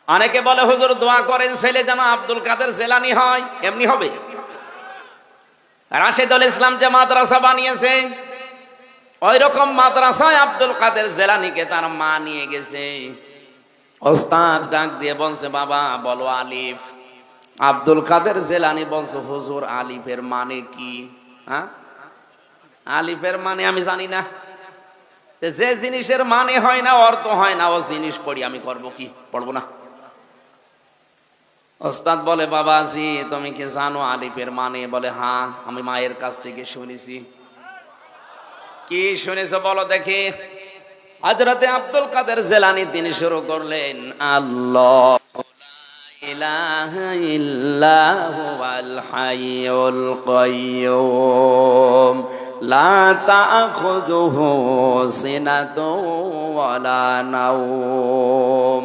অনেকে বলে হুজুর দোয়া করেন ছেলে যেন আব্দুল কাদের জেলানি হয়, এমনি হবে? রাশেদুল ইসলাম যে মাদ্রাসা বানিয়েছে, ওই রকম মাদ্রাসায় আব্দুল কাদের জেলানিকে তার মা নিয়ে গেছে। ওস্তাদ ডাক দিয়ে বলছে, বাবা বলো আলিফ। আব্দুল কাদের জেলানি বলছে, হুজুর আলিফের মানে কি? হ্যাঁ, আলিফের মানে আমি জানি না। যে জিনিসের মানে হয় না, অর্থ হয় না, ও জিনিস পড়ি আমি করব কি? পড়বো না। ওস্তাদ বলে, বাবাজি তুমি কি জানো আলিফের মানে? বলে, হ্যাঁ আমি মায়ের কাছ থেকে শুনেছি। কি শুনেছো বলো দেখি। হযরতে আব্দুল কাদের জেলানী তিনি শুরু করলেন, আল্লাহ ইলাহা ইল্লাহু আল হাইয়ুল কাইয়্যুম লা তাখুযুহু সিনাতুন ওয়ালা নাওম।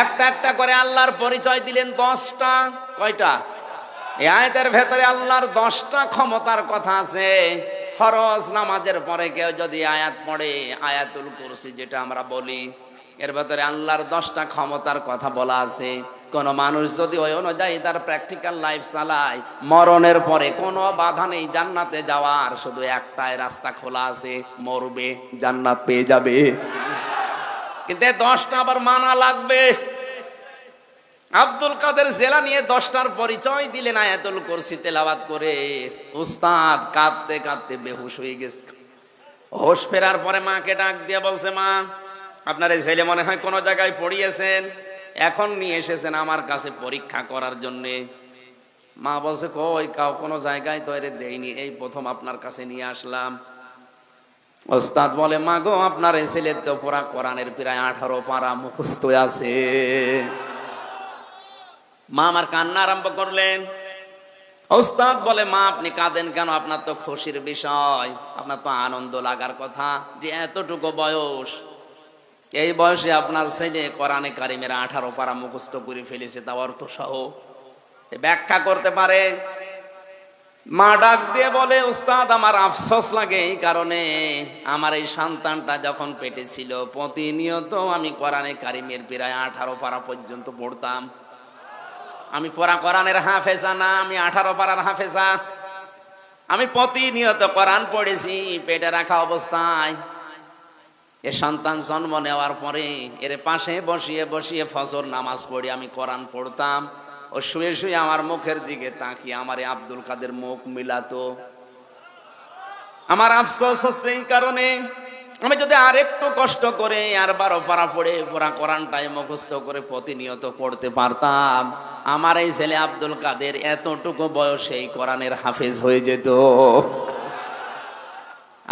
একটা একটা করে আল্লাহর পরিচয় দিলেন 10টা। কয়টা? এই আয়াতের ভেতরে আল্লাহর 10টা ক্ষমতার কথা আছে। ফরজ নামাজের পরে কেউ যদি আয়াত পড়ে, আয়াতুল কুরসি যেটা আমরা বলি, এর ভেতরে আল্লাহর 10টা ক্ষমতার কথা বলা আছে। কোন মানুষ যদি ওই অনুযায়ী তার প্র্যাকটিক্যাল লাইফ চালায়, মরণের পরে কোনো বাধা নেই জান্নাতে যাওয়ার, শুধু একটাই রাস্তা খোলা আছে, মরবে জান্নাত পেয়ে যাবে। কিন্তু 10টা আবার মানা লাগবে। আব্দুল কাদের জেলানী 10টার পরিচয় দিলেন আয়াতুল কুরসি তেলাওয়াত করে। উস্তাদ কাঁদতে কাঁদতে বেহুশ হয়ে গেছে। হোশ ফেরার পরে মাকে ডাক দিয়ে বলছে, মা আপনার এই ছেলে মনে হয় কোন জায়গায় পড়িয়েছেন, এখন নিয়ে এসেছেন আমার কাছে পরীক্ষা করার জন্য। মা বলছে, কই কোনো জায়গায় তো এর দেয়নি, এই প্রথম আপনার কাছে নিয়ে আসলাম। ওস্তাদ বলে, মা গো আপনার এই ছেলের তো পুরা কোরআনের প্রায় 18 পারা মুখস্থ আছে। মা আমার কান্না আরম্ভ করলেন। ওস্তাদ বলে, মা আপনি কাঁদেন কেন? আপনার তো খুশির বিষয়, আপনার তো আনন্দ লাগার কথা যে এতটুকু বয়স, এই বয়সে আপনার ছেলে কোরআনে কারিমের 18 পারা মুখস্থ করে ফেলেছে, তা অর্থ সহ ব্যাখ্যা করতে পারে। মা ডাক দিয়ে বলে, উস্তাদ আমার আফসোস লাগে এই কারণে, আমার এই সন্তানটা যখন পেটে ছিল প্রতিনিয়ত আমি কোরআনে কারিমের প্রায় 18 পারা পর্যন্ত পড়তাম। আমি পড়া কোরআনের হাফেজা না, আমি 18 পারার হাফেজা। আমি প্রতিনিয়ত কোরআন পড়েছি পেটে রাখা অবস্থায়। এ সন্তান জন্ম নেওয়ার পরে এর পাশে বসিয়ে বসিয়ে ফজর নামাজ পড়ে আমি কোরআন পড়তাম। ও শুয়ে শুয়ে আমার মুখের দিকে তাকিয়ে আমারে আব্দুল কাদের মুখ মিলাতো। আমার আফসোস হচ্ছে এই কারণে, আমি যদি আরেকটু কষ্ট করে আর 12 পারা পড়ে পুরা কোরআনটাই মুখস্থ করে প্রতিনিয়ত পড়তে পারতাম, আমার এই ছেলে আব্দুল কাদের এতটুকু বয়সে কোরআনের হাফেজ হয়ে যেত।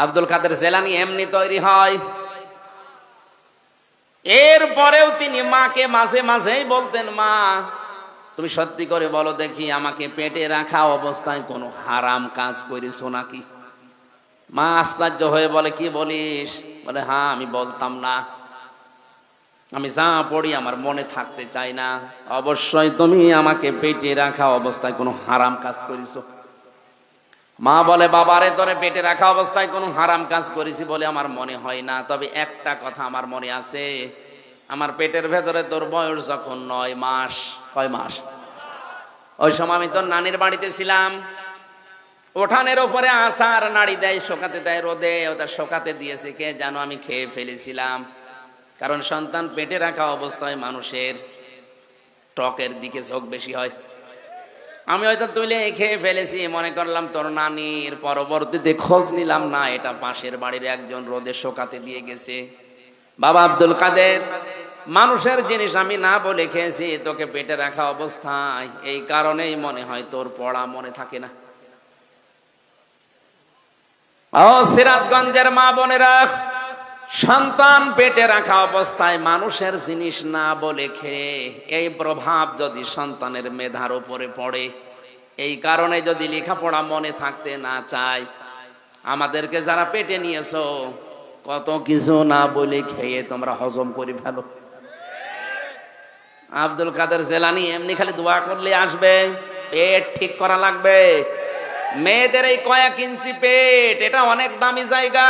আব্দুল কাদের জেলানী এমনি তৈরি হয়। এরপরেও তিনি মাকে মাঝে মাঝেই বলতেন, মা তুমি সত্যি করে বলো দেখি, আমাকে পেটে রাখা অবস্থায় কোনো হারাম কাজ করেছো নাকি? মা আশ্চর্য হয়ে বলে, কি বলিস? বলে, হ্যাঁ আমি বলতাম না, আমি যা পড়ি আমার মনে থাকতে চাই না। অবশ্যই তুমি আমাকে পেটে রাখা অবস্থায় কোনো হারাম কাজ করেছো। মা বলে, বাবারে তোরে পেটে রাখা অবস্থায় কোনো হারাম কাজ করেছি বলে আমার মনে হয় না, তবে একটা কথা আমার মনে আছে, আমার পেটের ভেতরে তোর বয়স যখন 9 মাস, কয় মাস, ওই সময় আমি তোর নানির বাড়িতে ছিলাম। উঠানের উপরে আচার নাড়ি দেয়, শোকাতে দেয় রোদে, ওটা শোকাতে দিয়েছে কে জানো, আমি খেয়ে ফেলেছিলাম। কারণ সন্তান পেটে রাখা অবস্থায় মানুষের টকের দিকে ঝোঁক বেশি হয়। আমি হয়তো তুলে খেয়ে ফেলেছি, মনে করলাম তোর নানির। পরবর্তীতে খোঁজ নিলাম না, এটা পাশের বাড়ির একজন রোদে শোকাতে দিয়ে গেছে। বাবা আব্দুল কাদের, মানুষের জিনিস আমি না বলে খেয়েছি তোকে পেটে রাখা অবস্থায়, এই কারণেই মনে হয় তোর পড়া মনে থাকে না। ও সিরাজগঞ্জের মা বোনেরা, সন্তান পেটে রাখা অবস্থায় মানুষের জিনিস না বলে খেয়ে এই প্রভাব যদি সন্তানের মেধার উপরে পড়ে, এই কারণে যদি লেখাপড়া মনে থাকতে না চায়, আমাদেরকে যারা পেটে নিয়েছো কত কিছু না বলে খেয়ে তোমরা হজম করে ফেলো। আব্দুল কাদের জেলানী এমনি খালি দোয়া করলে আসবে, পেট ঠিক করা লাগবে। মেয়েদের এই কয়েক ইঞ্চি পেট, এটা অনেক দামি জায়গা।